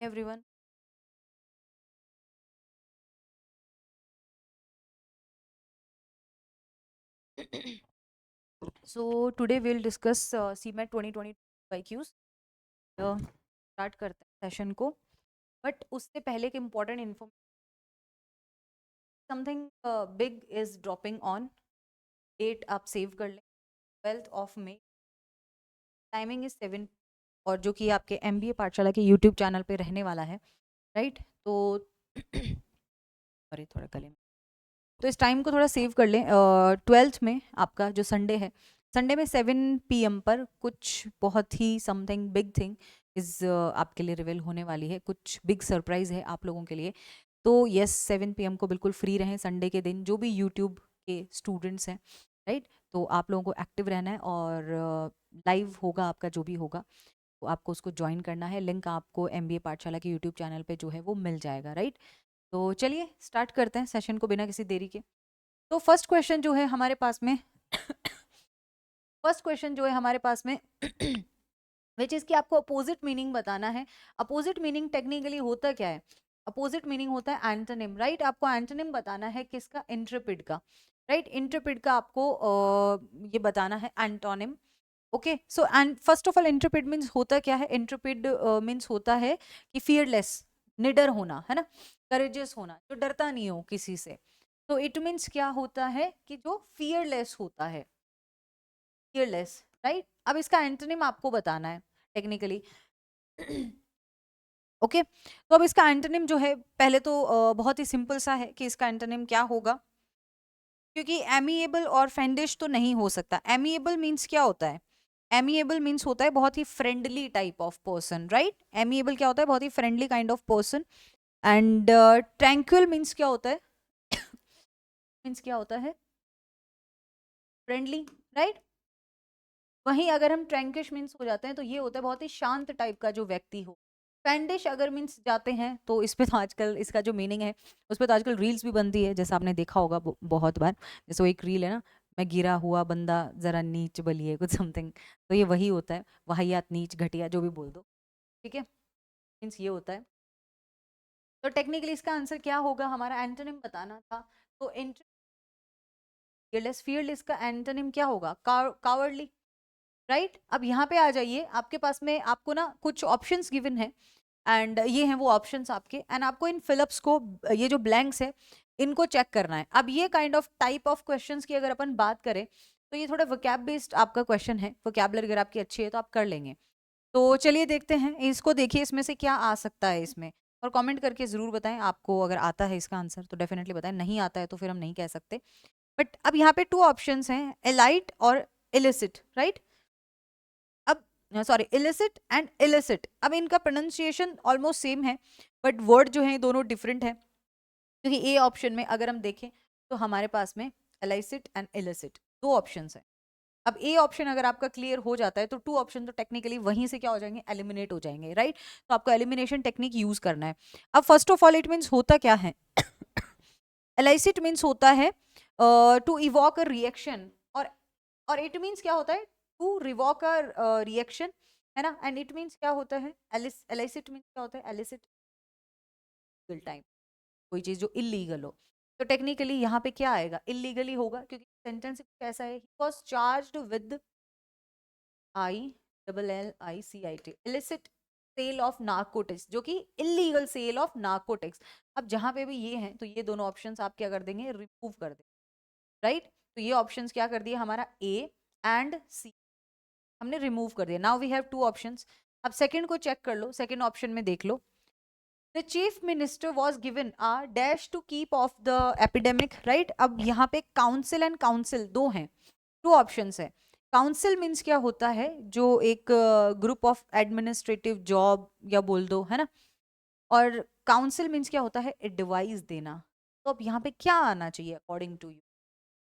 everyone. So today we'll discuss CMAT 2020 IQs. Start करते हैं session को, बट उससे पहले एक important information, something big is dropping on date, आप सेव कर लें 12 मई। टाइमिंग इज 7, और जो कि आपके MBA पाठशाला के यूट्यूब चैनल पे रहने वाला है, राइट? तो सॉरी, थोड़ा गले में, तो इस टाइम को थोड़ा सेव कर लें। 12th में आपका जो संडे है, संडे में 7 PM पर कुछ बहुत ही समथिंग बिग थिंग इज आपके लिए रिवील होने वाली है। कुछ बिग सरप्राइज है आप लोगों के लिए। तो यस, 7 PM को बिल्कुल फ्री रहें संडे के दिन, जो भी यूट्यूब के स्टूडेंट्स हैं, राइट? तो आप लोगों को एक्टिव रहना है, और लाइव होगा आपका जो भी होगा, तो आपको उसको ज्वाइन करना है। लिंक आपको MBA पाठशाला के यूट्यूब चैनल पे जो है वो मिल जाएगा, राइट? तो चलिए स्टार्ट करते हैं सेशन को बिना किसी देरी के। तो फर्स्ट क्वेश्चन जो है हमारे पास में फर्स्ट क्वेश्चन जो है हमारे पास में विच इज कि आपको अपोजिट मीनिंग बताना है। अपोजिट मीनिंग टेक्निकली होता क्या है? अपोजिट मीनिंग होता है एंटोनिम, राइट? आपको एंटोनिम बताना है किसका? इंट्रेपिड का, राइट? इंट्रेपिड का आपको ये बताना है antonym. Okay, so and first of all Intrepid means होता क्या है? इंट्रेपिड मीन्स होता है कि फियरलेस, निडर होना, है ना? करेजियस होना, जो डरता नहीं हो किसी से। तो इट मीन्स क्या होता है? कि जो फियरलेस होता है, फियरलेस, राइट? अब इसका एंटोनिम आपको बताना है टेक्निकली। ओके, तो अब इसका एंटोनिम जो है, पहले तो बहुत ही सिंपल सा है कि इसका एंटोनिम क्या होगा, क्योंकि एमिएबल और फेंडिश तो नहीं हो सकता। एमिएबल मीन्स क्या होता है? एमिएबल मीन्स होता है बहुत ही friendly type of person, right? Amiable क्या होता है? बहुत ही friendly kind of person. And tranquil means क्या होता है? मीन्स क्या होता है? Friendly, right? वहीं अगर हम ट्रैंकिश मीन्स हो जाते हैं तो ये होता है बहुत ही शांत टाइप का जो व्यक्ति हो। फैंडिश अगर मीन्स जाते हैं तो इस पे तो आजकल इसका जो मीनिंग है उस पे तो आजकल रील्स भी बनती है, जैसा आपने देखा होगा बहुत बार। जैसे वो एक रील है ना, मैं गिरा हुआ बंदा जरा नीच बलिए, कुछ समथिंग। तो ये वही होता है, वाहियात, नीच, घटिया, जो भी बोल दो, ठीक है? मीन्स ये होता है। तो टेक्निकली इसका आंसर क्या होगा? हमारा एंटोनिम बताना था। तो फियरलेस, फियरलेस का एंटोनिम क्या होगा? Cowardly, right? अब यहाँ पे आ जाइए, आपके पास में आपको ना कुछ ऑप्शंस गिवन है, एंड ये हैं वो ऑप्शंस आपके, एंड आपको इन फिलअप्स को, ये जो ब्लैंक्स है, इनको चेक करना है। अब ये kind of type of questions की अगर अपन बात करें तो ये थोड़ा वोकैब बेस्ड आपका क्वेश्चन है। वोकैबुलरी अगर आपकी अच्छी है तो आप कर लेंगे। तो चलिए देखते हैं इसको, देखिए इसमें से क्या आ सकता है इसमें, और कमेंट करके जरूर बताएं आपको अगर आता है इसका आंसर तो डेफिनेटली बताएं, नहीं आता है तो फिर हम नहीं कह सकते। बट अब यहाँ पे 2 ऑप्शंस हैं, एलाइट और इलिसिट, राइट? अब सॉरी, इलिसिट एंड इलिसिट, अब इनका प्रोनाउंसिएशन ऑलमोस्ट सेम है, बट वर्ड जो है दोनों डिफरेंट है। क्योंकि ए ऑप्शन में अगर हम देखें तो हमारे पास में एलाइसिट एंड इलिसिट 2 ऑप्शंस है। अब ए ऑप्शन अगर आपका क्लियर हो जाता है तो 2 ऑप्शन तो टेक्निकली वहीं से क्या हो जाएंगे? एलिमिनेट हो जाएंगे, राइट? तो आपको एलिमिनेशन टेक्निक यूज करना है। अब first of all it means होता क्या है? एलाइसिट मीन्स होता है टू इवॉक अ रिएक्शन, और इट मीन्स क्या होता है? टू रिवॉक अ रिएक्शन, है ना? एंड इट मीन्स क्या होता है? एलिसिट मीन्स क्या होता है? एलिसिट टाइम, कोई चीज जो इलीगल हो। तो टेक्निकली यहाँ पे क्या आएगा? इलीगली होगा, क्योंकि सेंटेंस कैसा है? He was charged with ILLICIT, illicit sale of narcotics, जो कि इलीगल सेल ऑफ नार्कोटिक्स। अब जहां पे भी ये हैं तो ये दोनों ऑप्शंस आप क्या कर देंगे? रिमूव कर देंगे, राइट? तो ये ऑप्शंस क्या कर दिए हमारा? ए एंड सी हमने रिमूव कर दिया। Now we have 2 options. अब सेकंड को चेक कर लो, सेकंड ऑप्शन में देख लो, the chief minister was given a dash to keep off the epidemic, right? अब यहाँ पे काउंसिल एंड काउंसिल दो हैं, 2 ऑप्शंस है। काउंसिल मीन्स क्या होता है? जो एक ग्रुप ऑफ एडमिनिस्ट्रेटिव जॉब या बोल दो, है ना? और काउंसिल मीन्स क्या होता है? एडवाइस देना। तो अब यहाँ पे क्या आना चाहिए अकॉर्डिंग टू यू?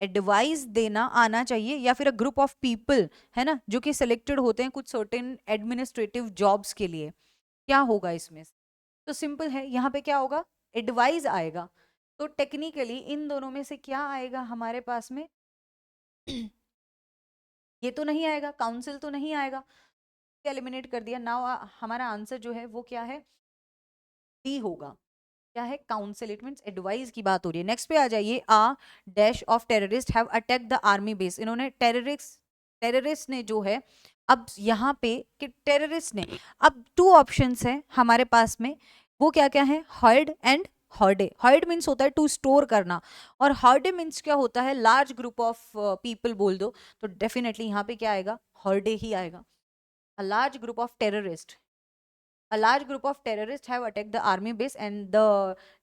एडवाइस देना आना चाहिए, या फिर अ ग्रुप ऑफ पीपल, है ना, जो कि सिलेक्टेड होते हैं कुछ सर्टेन एडमिनिस्ट्रेटिव जॉब्स के लिए? क्या होगा इसमें? तो सिंपल है, यहाँ पे क्या होगा? एडवाइस आएगा। तो टेक्निकली इन दोनों में से क्या आएगा हमारे पास में? ये तो नहीं आएगा, काउंसिल तो नहीं आएगा, एलिमिनेट कर दिया। नाउ हमारा आंसर जो है वो क्या है? डी होगा। क्या है? काउंसिल, इट मीन्स एडवाइस की बात हो रही है। नेक्स्ट पे आ जाइए, a dash of terrorist have attack the army base. इन्होंने टेररिस्ट ने जो है, अब यहाँ पे कि टेररिस्ट ने, अब टू ऑप्शंस हैं हमारे पास में, वो क्या क्या है? हर्ड एंड हर्डे। हर्ड मीन्स होता है टू स्टोर करना, और हर्डे मीन्स क्या होता है? लार्ज ग्रुप ऑफ पीपल बोल दो, तो डेफिनेटली यहाँ पे क्या आएगा? हर्डे ही आएगा। A large group of terrorist, a large group of terrorists have attacked the army base and the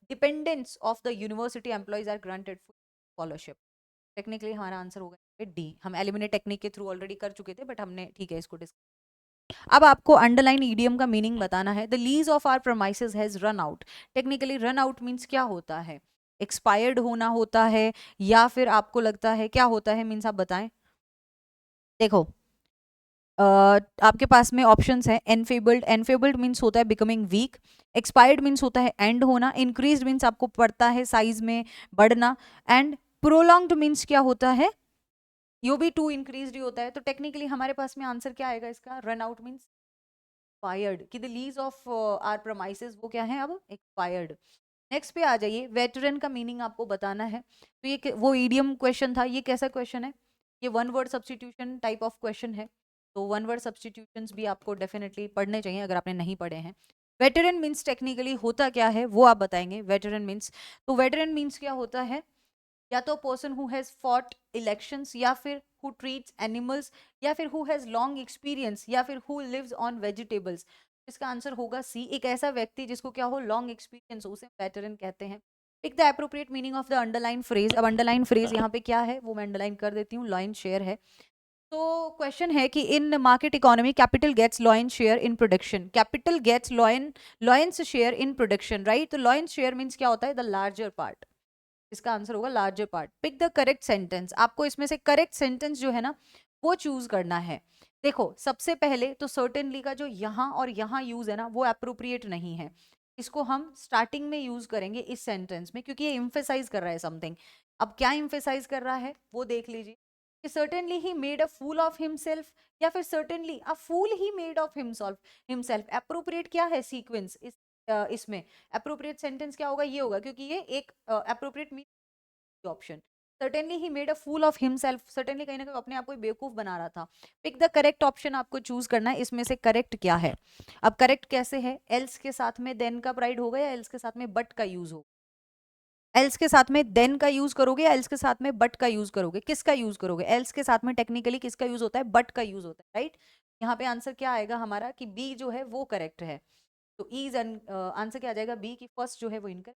dependents of the university employees are granted scholarship. Technically हमारा answer होगा डी। हम एलिमिनेट टेक्निक के through already कर चुके थे, but हमने ठीक है इसको डिस्कस। अब आपको अंडरलाइन ईडियम का मीनिंग बताना है। The lease of our promises has run out. Technically run out means क्या होता है? एक्सपायर्ड होना होता है, या फिर आपको लगता है क्या होता है? मीन्स आप बताएं। देखो, आपके पास में ऑप्शंस हैं। एनफेबल्ड, एनफेबल्ड मीन्स होता है बिकमिंग वीक। एक्सपायर्ड मीन्स होता है एंड होना। इंक्रीज्ड मीन्स आपको पड़ता है साइज में बढ़ना। एंड प्रोलॉन्ग्ड मीन्स क्या होता है? यो भी टू इंक्रीज्ड ही होता है। तो टेक्निकली हमारे पास में आंसर क्या आएगा इसका? रन आउट मीन्स एक्सपायर्ड, कि the lease of our premises वो क्या है? अब एक्सपायर्ड। नेक्स्ट पे आ जाइए, वेटरन का मीनिंग आपको बताना है। तो ये वो ईडियम क्वेश्चन था। ये कैसा क्वेश्चन है? ये one word substitution type of question है। तो वन वर्ड सब्स्टिट्यूशंस भी आपको डेफिनेटली पढ़ने चाहिए अगर आपने नहीं पढ़े हैं। वेटरन मीन्स टेक्निकली होता क्या है वो आप बताएंगे। वेटरन मीन्स, तो वेटरन मीन्स क्या होता है? या तो person who has fought elections, या फिर हु ट्रीट्स एनिमल्स, या फिर हु हैज लॉन्ग एक्सपीरियंस, या फिर हु लिव्स ऑन वेजिटेबल्स। इसका आंसर होगा सी। एक ऐसा व्यक्ति जिसको क्या हो? लॉन्ग एक्सपीरियंस, उसे वेटरन कहते हैं। Pick the appropriate meaning of the underline phrase. अब अंडरलाइन फ्रेज यहाँ पे क्या है वो मैं अंडरलाइन कर देती हूँ। लॉयन शेयर है। तो क्वेश्चन है कि in market economy capital gets lion share in production. Capital gets lion's share in production, right? तो लॉयंस शेयर मीन्स क्या होता है? The larger part. इसका आंसर होगा larger part. Pick the correct sentence. आपको इसमें से करेक्ट सेंटेंस जो है ना वो चूज करना है। देखो, सबसे पहले तो सर्टेनली का जो यहाँ और यहाँ यूज है ना वो अप्रोप्रिएट नहीं है। इसको हम स्टार्टिंग में यूज करेंगे इस सेंटेंस में, क्योंकि ये इम्फेसाइज कर रहा है समथिंग। अब क्या इम्फेसाइज कर रहा है वो देख लीजिए। कि certainly he made a fool of himself, या फिर certainly a fool he made of himself। appropriate क्या है सीक्वेंस इसमें? appropriate सेंटेंस क्या होगा? ये होगा, क्योंकि ये एक appropriate mean option. certainly he made a fool of himself, certainly कहीं ना कहीं अपने आप को बेवकूफ बना रहा था। पिक द करेक्ट ऑप्शन आपको चूज करना है। इसमें से करेक्ट क्या है? अब करेक्ट कैसे है? एल्स के साथ में देन का प्राइड होगा, या एल्स के साथ में बट का यूज होगा? एल्स के साथ में देन का यूज करोगे, या एल्स के साथ में बट का यूज करोगे? किसका यूज करोगे? एल्स के साथ में टेक्निकली किसका यूज होता है? बट का यूज होता है, राइट? यहाँ पे आंसर क्या आएगा हमारा कि बी जो है वो करेक्ट है। तो इज आंसर क्या आ जाएगा? बी की फर्स्ट जो है वो इनका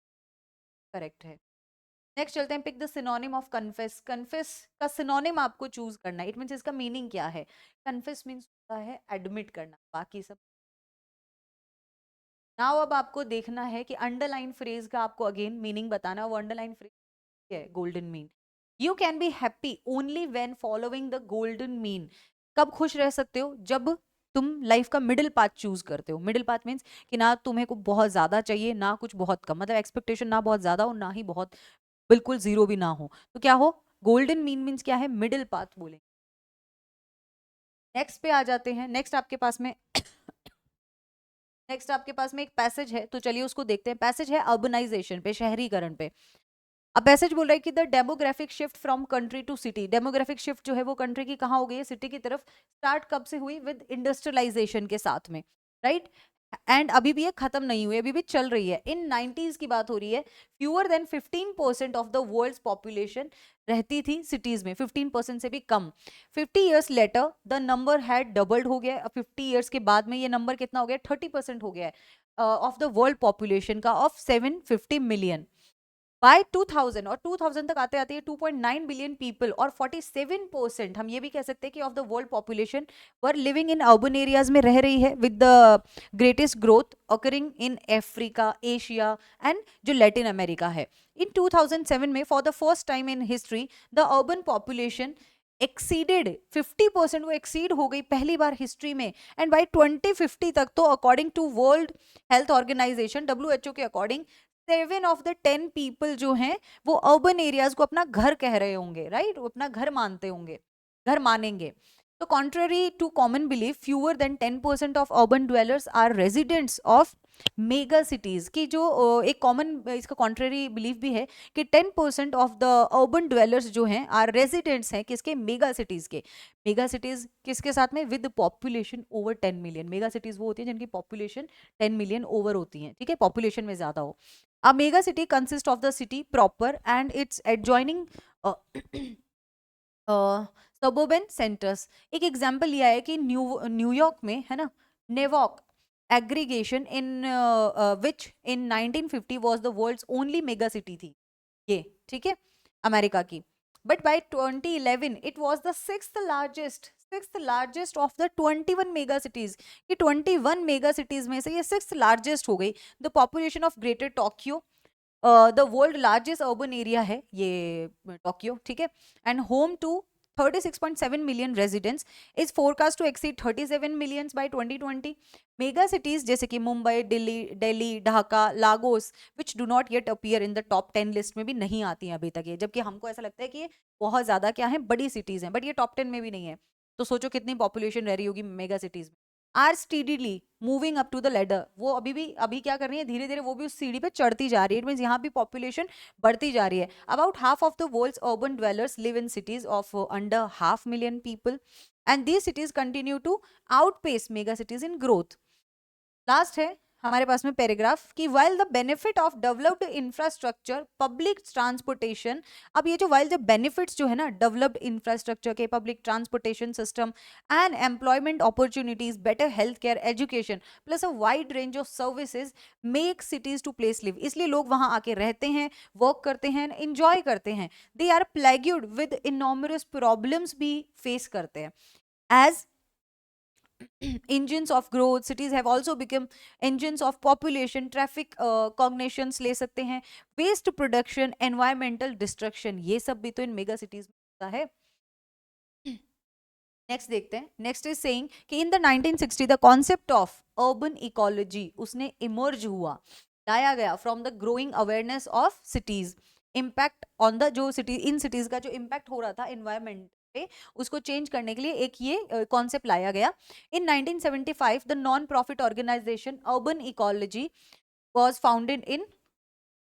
करेक्ट है। नेक्स्ट चलते हैं। Pick the synonym of confess. Confess का सिनोनिम आपको चूज करना है। इट मीन्स इसका मीनिंग क्या है? कन्फेस मीन्स होता है एडमिट करना, बाकी सब। नाउ अब आपको देखना है कि अंडरलाइन फ्रेज का आपको अगेन मीनिंग बताना। वो अंडरलाइन फ्रेज है golden mean. You can be happy only when following the golden mean. कब खुश रह सकते हो? जब तुम लाइफ का मिडिल पाथ चूज करते हो। मिडिल पाथ मीन्स कि ना तुम्हें को बहुत ज्यादा चाहिए ना कुछ बहुत कम, मतलब एक्सपेक्टेशन ना बहुत ज्यादा हो ना ही बहुत बिल्कुल जीरो भी ना हो। तो क्या हो? गोल्डन मीन मीन्स क्या है? मिडिल पाथ बोले। नेक्स्ट पे आ जाते हैं। नेक्स्ट आपके पास में नेक्स्ट आपके पास में एक पैसेज है, तो चलिए उसको देखते हैं। पैसेज है अर्बनाइजेशन पे, शहरीकरण पे। अब पैसेज बोल रहा है कि the demographic shift from country to city. Demographic shift जो है वो कंट्री की कहाँ हो गई है? सिटी की तरफ। स्टार्ट कब से हुई? विद इंडस्ट्रियलाइजेशन के साथ में, राइट? एंड अभी भी ये खत्म नहीं हुई, अभी भी चल रही है। इन 90s की बात हो रही है। Fewer than 15% of the world's population रहती थी सिटीज में, 15% से भी कम। 50 years later the number had doubled हो गया। 50 ईयर्स के बाद में ये नंबर कितना हो गया? 30% हो गया है ऑफ द वर्ल्ड पॉपुलेशन का, ऑफ 750 मिलियन। बाय 2000, और 2000 तक आते आते 2.9 बिलियन पीपल और 47%, हम ये भी कह सकते हैं कि of the world population were living in urban areas में रह रही है, with the greatest growth occurring in Africa, Asia and जो लैटिन अमेरिका है। इन 2007 में for the first time in history the urban population exceeded 50%, वो exceed हो गई पहली बार हिस्ट्री में। एंड बाय 2050 तक तो according to world health organization WHO के अकॉर्डिंग 7 ऑफ द 10 पीपल जो हैं वो अर्बन एरियाज को अपना घर कह रहे होंगे, राइट? वो अपना घर मानते होंगे, घर मानेंगे। तो contrary to common belief, fewer than 10% of urban dwellers are residents of mega cities की जो एक कॉमन इसका कॉन्ट्रेरी बिलीफ भी है कि 10% ऑफ द अर्बन ड्वेलर्स जो हैं आर रेजिडेंट्स हैं किसके, मेगा सिटीज के। मेगा सिटीज किसके साथ में, with population over 10 million. Mega cities वो होती है जिनकी पॉपुलेशन 10 मिलियन ओवर होती है, ठीक है, पॉपुलेशन में ज्यादा हो। A mega city consists of the city proper and its adjoining uh, suburban centers। एक एग्जाम्पल लिया है कि न्यूयॉर्क में है ना, Newark agglomeration in which in 1950 was the world's only mega city थी ये, ठीक है, अमेरिका की। But by 2011 it was the sixth largest of the 21 mega cities. ये 21 मेगा सिटीज में से ये सिक्स्थ लार्जेस्ट हो गई। The population of greater Tokyo, the world largest urban area है ये टोक्यो, ठीक है, and home to 36.7 million residents, is forecast to exceed 37 millions by 2020। Mega cities जैसे कि Mumbai, Delhi, Dhaka, Lagos, which do not yet appear in the top 10 list में भी नहीं आती हैं अभी तक ये, जबकि हमको ऐसा लगता है कि ये बहुत ज्यादा क्या है, बड़ी सिटीज हैं, बट ये टॉप 10 में भी नहीं है। तो सोचो कितनी पॉपुलेशन रह रही होगी मेगा सिटीज में। Are steadily moving up to the ladder, वो अभी क्या कर रही है, धीरे धीरे वो भी उस सीढ़ी पे चढ़ती जा रही है। इट मींस यहाँ भी पॉपुलेशन बढ़ती जा रही है। About half of the world's urban dwellers live in cities of under 500,000 people and these cities continue to outpace mega cities in growth. Last है हमारे पास में पैराग्राफ कि while the benefit of developed infrastructure, public transportation, अब ये जो while the benefits जो है ना developed infrastructure के, public transportation system and employment opportunities, better healthcare, education plus a wide range of services make cities to place live, इसलिए लोग वहां आके रहते हैं, वर्क करते हैं, enjoy करते हैं। They are plagued with enormous problems भी face करते हैं। As engines of growth, cities have also become engines of population, traffic cognitions ले सकते हैं, waste production, environmental destruction, ये सब भी तो इन मेगा सिटीज में होता है। नेक्स्ट देखते हैं। नेक्स्ट इज सेइंग कि in the 1960 the concept of urban ecology उसने इमर्ज हुआ, लाया गया from the growing awareness of cities, impact on the जो सिटी, इन सिटीज का जो इम्पैक्ट हो रहा था एनवायरमेंट पे, उसको चेंज करने के लिए एक ये कॉन्सेप्ट लाया गया। In 1975 the non profit organization urban ecology was founded in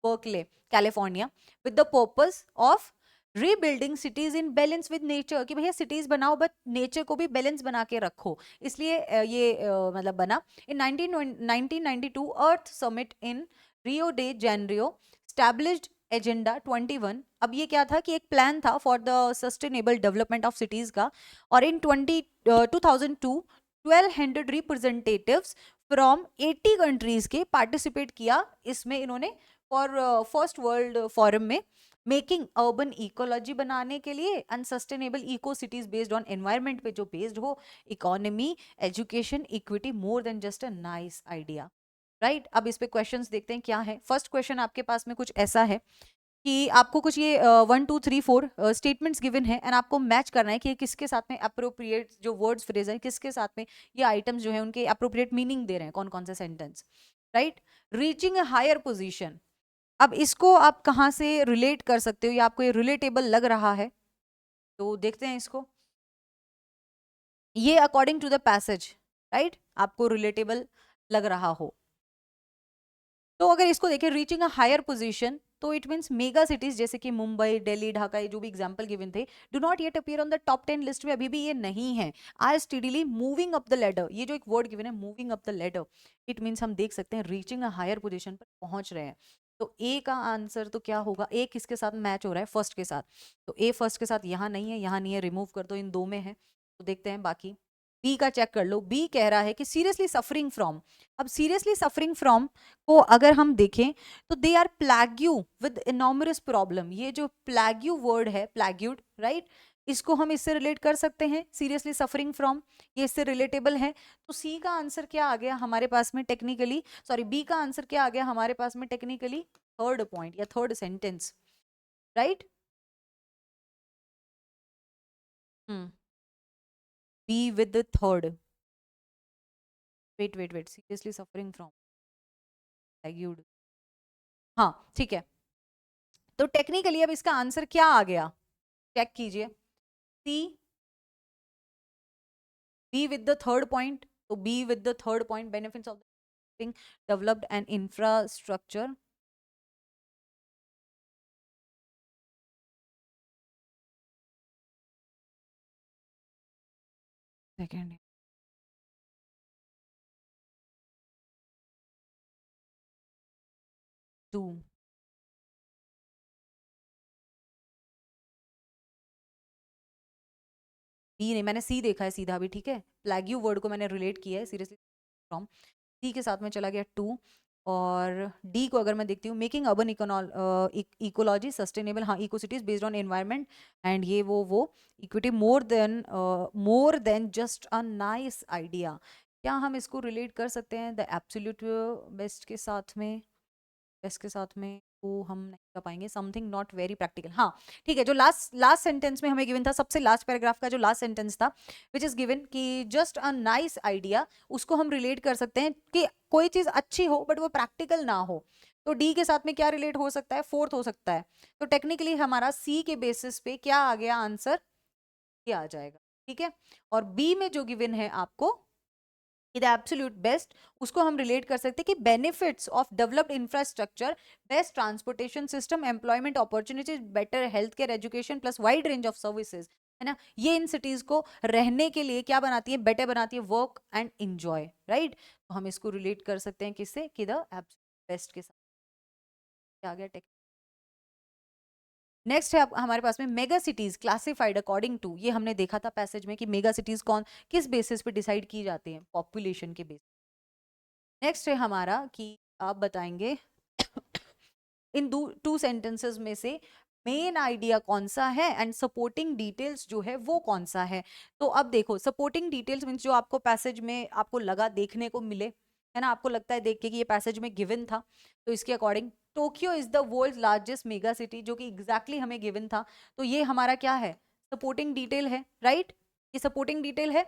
Berkeley, California, with the purpose of rebuilding cities in balance with nature, कि भैया सिटीज बनाओ बट नेचर को भी बैलेंस बना के रखो, इसलिए ये मतलब बना। In 1992 earth summit in Rio de Janeiro established agenda 21। अब ये क्या था कि एक प्लान था for the sustainable development of cities का, और इन 2002 1200 रिप्रेजेंटेटिव्स फ्रॉम 80 कंट्रीज के पार्टिसिपेट किया इसमें इन्होंने फॉर फर्स्ट वर्ल्ड फोरम में, मेकिंग अर्बन इकोलॉजी बनाने के लिए and sustainable eco cities based on environment पे जो बेस्ड हो, economy, education, equity, more than just a nice idea, right. अब इस पे क्वेश्चंस देखते हैं क्या है। फर्स्ट क्वेश्चन आपके पास में कुछ ऐसा है कि आपको कुछ ये 1 2 3 4 स्टेटमेंट्स गिवन है एंड आपको मैच करना है कि किसके साथ में अप्रोप्रिएट जो वर्ड्स फ्रेज है, किसके साथ में ये आइटम्स जो है उनके अप्रोप्रिएट मीनिंग दे रहे हैं, कौन कौन से sentence, right. Reaching a higher position, अब इसको आप कहाँ से रिलेट कर सकते हो या आपको ये रिलेटेबल लग रहा है, तो देखते हैं इसको। ये according to the passage, right, आपको रिलेटेबल लग रहा हो तो अगर इसको देखें, रीचिंग अ हायर पोजीशन, तो इट मींस मेगा सिटीज जैसे कि मुंबई, दिल्ली, ढाका, ये जो भी एग्जांपल गिवन थे, do not yet appear on the top 10 list में, अभी भी ये नहीं है। Are steadily moving up the ladder, ये जो एक वर्ड गिवन है moving up the ladder, it means हम देख सकते हैं रीचिंग अ हायर पोजीशन पर पहुंच रहे हैं। तो ए का आंसर तो क्या होगा, ए किसके साथ मैच हो रहा है, फर्स्ट के साथ, तो ए फर्स्ट के साथ यहाँ नहीं है, यहाँ नहीं है, रिमूव कर दो, इन दो में है। तो देखते हैं बाकी, बी का चेक कर लो। बी कह रहा है कि सीरियसली सफरिंग फ्रॉम, अब सीरियसली सफरिंग फ्रॉम को अगर हम देखें तो they are प्लैग्यू with enormous problem, ये जो प्लैग्यू वर्ड है, प्लैग्यूड, राइट, इसको हम इससे रिलेट कर सकते हैं, सीरियसली सफरिंग फ्रॉम, ये इससे रिलेटेबल है। तो सी का आंसर क्या आ गया हमारे पास में टेक्निकली, सॉरी बी का आंसर क्या आ गया हमारे पास में टेक्निकली, थर्ड पॉइंट या third sentence, right. B with the third, wait seriously suffering from plagued, हाँ ठीक है। तो टेक्निकली अब इसका आंसर क्या आ गया, चेक कीजिए, C, B with the third point, तो B with the third point benefits of supporting developed and infrastructure. Second. 2. B नहीं, मैंने सी देखा है सीधा भी, ठीक है, प्लैग्यू वर्ड को मैंने रिलेट किया है सीरियसली फ्रॉम सी के साथ में चला गया 2। और डी को अगर मैं देखती हूँ, मेकिंग अर्बन इकोलॉजी सस्टेनेबल, हाँ, eco cities based on environment and ये वो equity more than just a nice idea. क्या हम इसको रिलेट कर सकते हैं द एब्सोल्यूट बेस्ट के साथ में? बेस्ट के साथ में वो हम नहीं कर पाएंगे, समथिंग नॉट वेरी प्रैक्टिकल। हाँ ठीक है, जो लास्ट सेंटेंस में हमें गिवन था, सबसे लास्ट पैराग्राफ का जो लास्ट सेंटेंस था, विच इज गिवन कि जस्ट अ नाइस आइडिया, उसको हम रिलेट कर सकते हैं कि कोई चीज अच्छी हो बट वो प्रैक्टिकल ना हो। तो डी के साथ में क्या रिलेट हो सकता है? फोर्थ हो सकता है। तो टेक्निकली हमारा सी के बेसिस पे क्या आ गया आंसर? ये आ जाएगा, ठीक है। और बी में जो गिवन है आपको द एब्सोल्यूट बेस्ट, उसको हम रिलेट कर सकते हैं कि benefits of developed infrastructure, best transportation system, employment opportunities, better health care, education plus wide range of services, है ना, ये इन सिटीज को रहने के लिए क्या बनाती है? बेटर बनाती है, वर्क एंड एंजॉय, राइट। तो हम इसको रिलेट कर सकते हैं किससे? कि द एब्सोल्यूट बेस्ट के साथ। आ गया टेक। नेक्स्ट है हमारे पास में mega cities classified according to, ये हमने देखा था पैसेज में कि मेगा सिटीज कौन किस बेसिस पे डिसाइड की जाती हैं? पॉपुलेशन के बेसिस। नेक्स्ट है हमारा कि आप बताएंगे इन टू सेंटेंसेस में से मेन आइडिया कौन सा है एंड सपोर्टिंग डिटेल्स जो है वो कौन सा है। तो अब देखो, सपोर्टिंग डिटेल्स मींस जो आपको पैसेज में आपको लगा देखने को मिले, है ना, आपको लगता है देख के कि ये पैसेज में गिवन था, तो इसके according Tokyo is the world largest mega city, जो कि एग्जैक्टली हमें गिवन था, तो ये हमारा क्या है? सपोर्टिंग डिटेल है, राइट, ये सपोर्टिंग डिटेल है।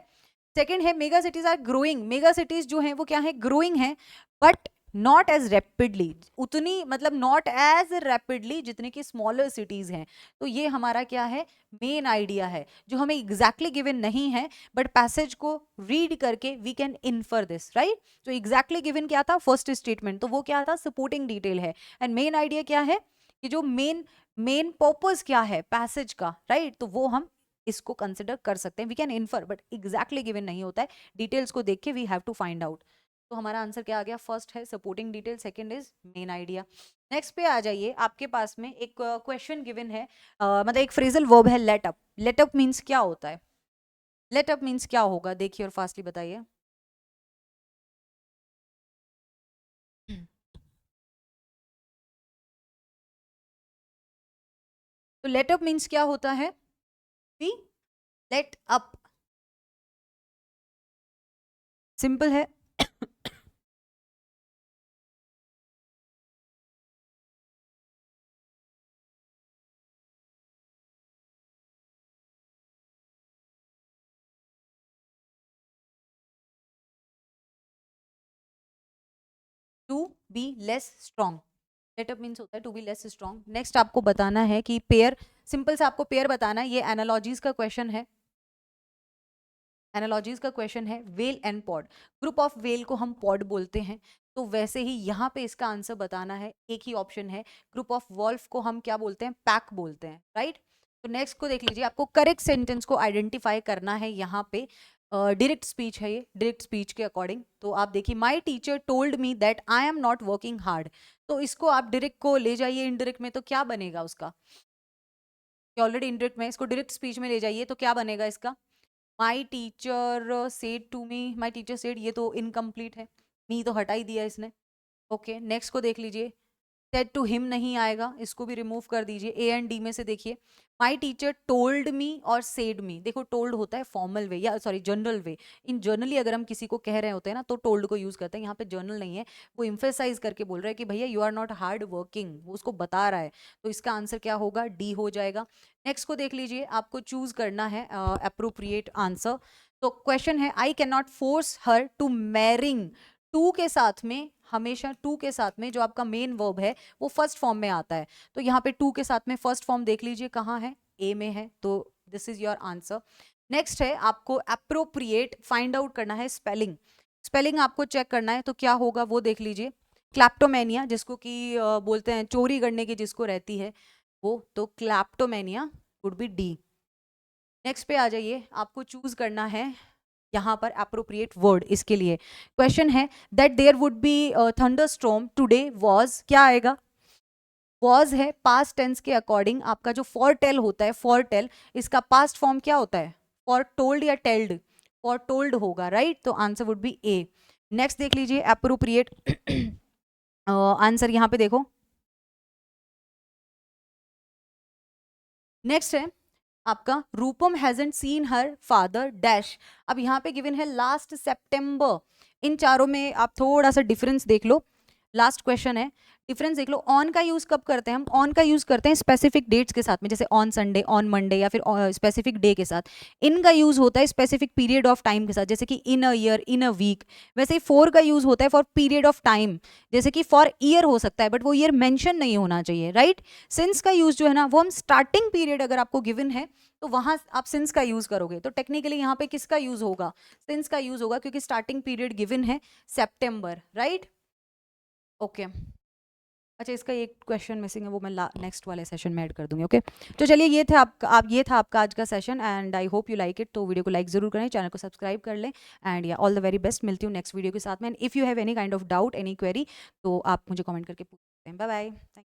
सेकेंड है mega cities are growing, mega cities जो है वो क्या है? ग्रोइंग है, बट नॉट एज रैपिडली, उतनी मतलब नॉट एज रैपिडली जितनी कि स्मॉलर सिटीज हैं। तो ये हमारा क्या है? मेन आइडिया है, जो हमें एग्जैक्टली गिवन नहीं है, बट पैसेज को रीड करके we can infer this, right. तो एग्जैक्टली गिवन क्या था? फर्स्ट स्टेटमेंट, तो वो क्या था? सपोर्टिंग डिटेल है। एंड मेन आइडिया क्या है? कि जो मेन पर्पस क्या है पैसेज का, राइट, तो वो हम इसको कंसिडर कर सकते हैं, we can infer, but exactly given नहीं होता है, डिटेल्स को देख के we have to find out. तो हमारा आंसर क्या आ गया? फर्स्ट है supporting detail, second is main idea. Next पे आ जाइए, आपके पास में एक क्वेश्चन गिवन है, मतलब एक फ्रेजल वर्ब है let up. Let up means क्या होता है? लेट अप मीन्स क्या होगा? देखिए और फास्टली बताइए। तो लेट अप मीन्स क्या होता है? वी लेट अप, सिंपल है। To be less strong, letup means होता है to be less strong. Next आपको बताना है कि पेयर, सिंपल से आपको पेयर बताना है, ये एनालॉजीज का क्वेश्चन है, एनालॉजीज का क्वेश्चन है। Well and pod, group of well को हम पॉड बोलते हैं, तो वैसे ही यहाँ पे इसका आंसर बताना है। एक ही ऑप्शन है, ग्रुप ऑफ वॉल्फ को हम क्या बोलते हैं? पैक बोलते हैं, राइट। तो नेक्स्ट को देख लीजिए, आपको करेक्ट सेंटेंस को आइडेंटिफाई करना है। यहाँ पे डायरेक्ट स्पीच है, ये डायरेक्ट स्पीच के अकॉर्डिंग। तो आप देखिए, my teacher told me that I am not working hard, तो इसको आप डायरेक्ट को ले जाइए इनडायरेक्ट में, तो क्या बनेगा उसका? ऑलरेडी इनडायरेक्ट में, इसको डायरेक्ट स्पीच में ले जाइए तो क्या बनेगा इसका? My teacher said to me, my teacher said, ये तो इनकम्प्लीट है, मी तो हटा ही दिया इसने। ओके, नेक्स्ट को देख लीजिए, सेड टू हिम नहीं आएगा, इसको भी रिमूव कर दीजिए। ए एंड डी में से देखिए, माई टीचर टोल्ड मी और सेड मी, देखो टोल्ड होता है फॉर्मल वे या सॉरी जनरल वे, इन जनरली अगर हम किसी को कह रहे होते हैं ना तो टोल्ड को यूज करते हैं, यहाँ पे जर्नल नहीं है, वो इम्फेसाइज करके बोल रहा है कि भैया you are not hard working, वो उसको बता रहा है। तो इसका आंसर क्या होगा? डी हो जाएगा। नेक्स्ट को देख लीजिए, आपको चूज करना है अप्रोप्रिएट आंसर। तो क्वेश्चन है, I can not force her to marrying, to के साथ में हमेशा, टू के साथ में जो आपका मेन वर्ब है वो फर्स्ट फॉर्म में आता है, तो यहाँ पे टू के साथ में फर्स्ट फॉर्म देख लीजिए कहाँ है? ए में है, तो this is your answer. Next है आपको अप्रोप्रिएट फाइंड आउट करना है स्पेलिंग। स्पेलिंग आपको चेक करना है तो क्या होगा वो देख लीजिए। क्लैप्टोमेनिया, जिसको कि बोलते हैं चोरी करने की जिसको रहती है वो, तो क्लैप्टोमेनिया वुड बी डी। नेक्स्ट पे आ जाइए, आपको चूज करना है यहाँ पर अप्रोप्रिएट वर्ड। इसके लिए क्वेश्चन है that there would be thunderstorm today was, क्या आएगा? वॉज है पास्ट टेंस के अकॉर्डिंग, आपका जो फॉर टेल होता है, फॉर टेल इसका पास्ट फॉर्म क्या होता है? फॉर टोल्ड या टेल्ड? फॉर टोल्ड होगा, राइट? तो answer would be A. Next देख लीजिए अप्रोप्रिएट आंसर यहाँ पे देखो। नेक्स्ट है आपका Rupam hasn't seen her father dash. अब यहाँ पे गिवन है लास्ट सितंबर। इन चारों में आप थोड़ा सा डिफरेंस देख लो। लास्ट क्वेश्चन है, डिफरेंस देख लो। ऑन का यूज कब करते हैं हम? ऑन का यूज करते हैं स्पेसिफिक डेट्स के साथ में, जैसे ऑन संडे, ऑन मंडे, या फिर स्पेसिफिक डे के साथ। इन का यूज होता है स्पेसिफिक पीरियड ऑफ टाइम के साथ, जैसे कि इन a year, in a week. वैसे ही फॉर का यूज होता है फॉर पीरियड ऑफ टाइम, जैसे कि फॉर ईयर हो सकता है बट वो ईयर मेंशन नहीं होना चाहिए, राइट? सिंस का यूज जो है ना वो हम स्टार्टिंग पीरियड अगर आपको गिवन है तो वहां आप सिंस का यूज करोगे। तो टेक्निकली यहाँ पे किसका यूज होगा? सिंस का यूज होगा, क्योंकि स्टार्टिंग पीरियड गिवन है सितंबर, राइट? ओके। अच्छा, इसका एक क्वेश्चन मिसिंग है, वो मैं नेक्स्ट वाले सेशन में ऐड कर दूंगी। ओके तो चलिए, ये था आपका आज का session and I hope you like it. तो वीडियो को लाइक जरूर करें, चैनल को सब्सक्राइब कर लें एंड या ऑल द वेरी बेस्ट। मिलती हूँ नेक्स्ट वीडियो के साथ में। If you have any kind of doubt, any query, तो आप मुझे कमेंट करके पूछ सकते हैं। Bye bye.